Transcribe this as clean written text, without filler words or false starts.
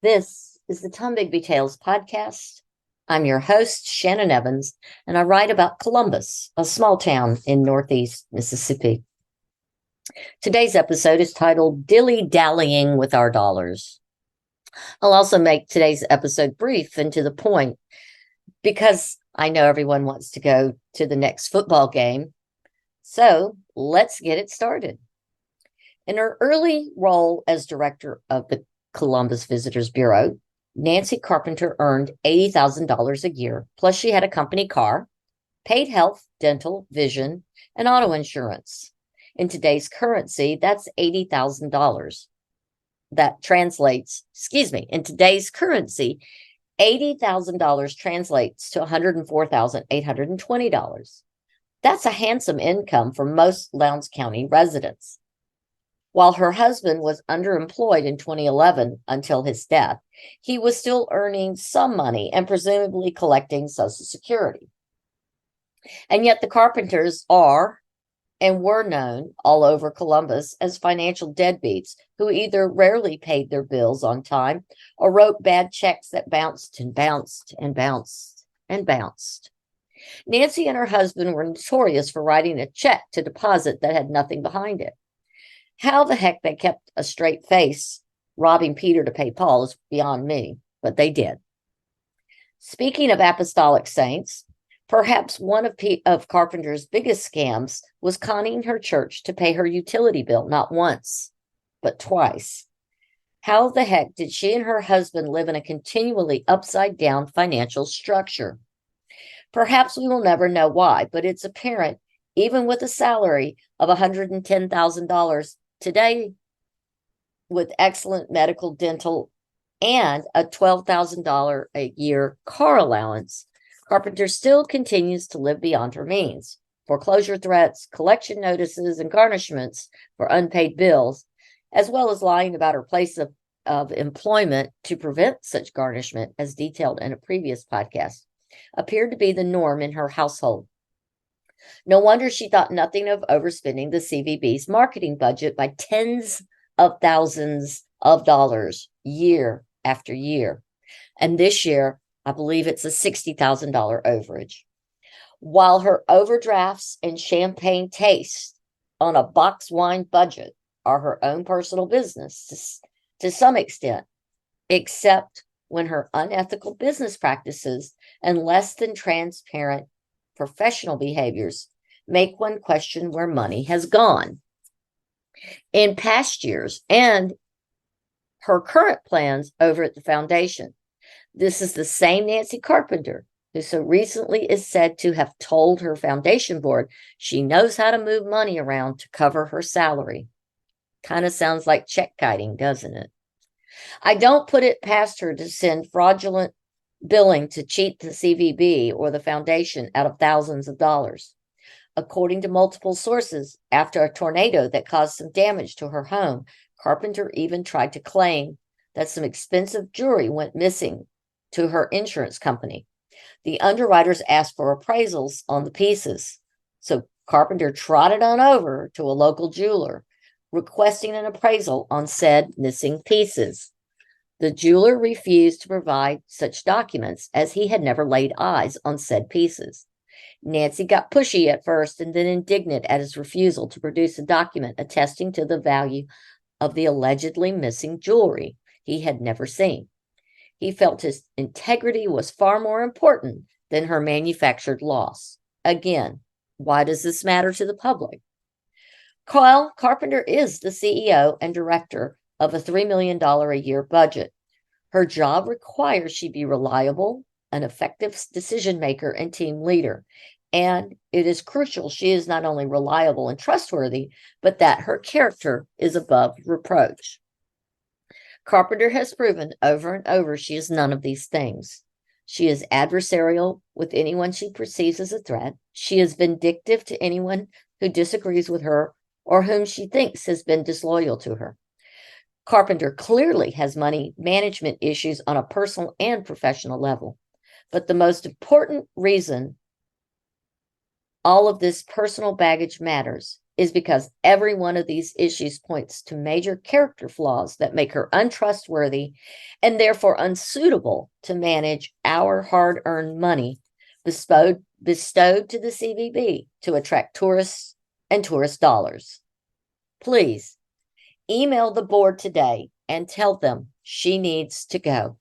This is the Bigby Tales podcast. I'm your host, Shannon Evans, and I write about Columbus, a small town in northeast Mississippi. Today's episode is titled Dilly, Dallying with Our Dollars. I'll also make today's episode brief and to the point because I know everyone wants to go to the next football game. So let's get it started. In her early role as director of the Columbus Visitors Bureau, Nancy Carpenter earned $80,000 a year, plus she had a company car, paid health, dental, vision, and auto insurance. In today's currency, that's $80,000. That translates, in today's currency, $80,000 translates to $104,820. That's a handsome income for most Lowndes County residents. While her husband was underemployed in 2011 until his death, he was still earning some money and presumably collecting Social Security. And yet the Carpenters are and were known all over Columbus as financial deadbeats who either rarely paid their bills on time or wrote bad checks that bounced and bounced and bounced and bounced. Nancy and her husband were notorious for writing a check to deposit that had nothing behind it. How the heck they kept a straight face robbing Peter to pay Paul is beyond me, but they did. Speaking of apostolic saints, perhaps one of Carpenter's biggest scams was conning her church to pay her utility bill not once, but twice. How the heck did she and her husband live in a continually upside-down financial structure? Perhaps we will never know why, but it's apparent even with a salary of $110,000 today, with excellent medical, dental, and a $12,000 a year car allowance, Carpenter still continues to live beyond her means. Foreclosure threats, collection notices, and garnishments for unpaid bills, as well as lying about her place of employment to prevent such garnishment, as detailed in a previous podcast, appeared to be the norm in her household. No wonder she thought nothing of overspending the CVB's marketing budget by tens of thousands of dollars year after year. And this year, I believe it's a $60,000 overage. While her overdrafts and champagne taste on a box wine budget are her own personal business to some extent, except when her unethical business practices and less than transparent professional behaviors make one question where money has gone. In past years and her current plans over at the foundation, this is the same Nancy Carpenter who so recently is said to have told her foundation board she knows how to move money around to cover her salary. Kind of sounds like check kiting, doesn't it? I don't put it past her to send fraudulent billing to cheat the CVB or the foundation out of thousands of dollars. According to multiple sources, after a tornado that caused some damage to her home, Carpenter even tried to claim that some expensive jewelry went missing to her insurance company. The underwriters asked for appraisals on the pieces, so Carpenter trotted on over to a local jeweler, requesting an appraisal on said missing pieces. The jeweler refused to provide such documents as he had never laid eyes on said pieces. Nancy got pushy at first and then indignant at his refusal to produce a document attesting to the value of the allegedly missing jewelry he had never seen. He felt his integrity was far more important than her manufactured loss. Again, why does this matter to the public? Well, Carpenter is the CEO and director of a $3 million a year budget. Her job requires she be reliable, an effective decision maker, and team leader. And it is crucial she is not only reliable and trustworthy, but that her character is above reproach. Carpenter has proven over and over she is none of these things. She is adversarial with anyone she perceives as a threat. She is vindictive to anyone who disagrees with her or whom she thinks has been disloyal to her. Carpenter clearly has money management issues on a personal and professional level. But the most important reason all of this personal baggage matters is because every one of these issues points to major character flaws that make her untrustworthy and therefore unsuitable to manage our hard-earned money bestowed to the CVB to attract tourists and tourist dollars. Please email the board today and tell them she needs to go.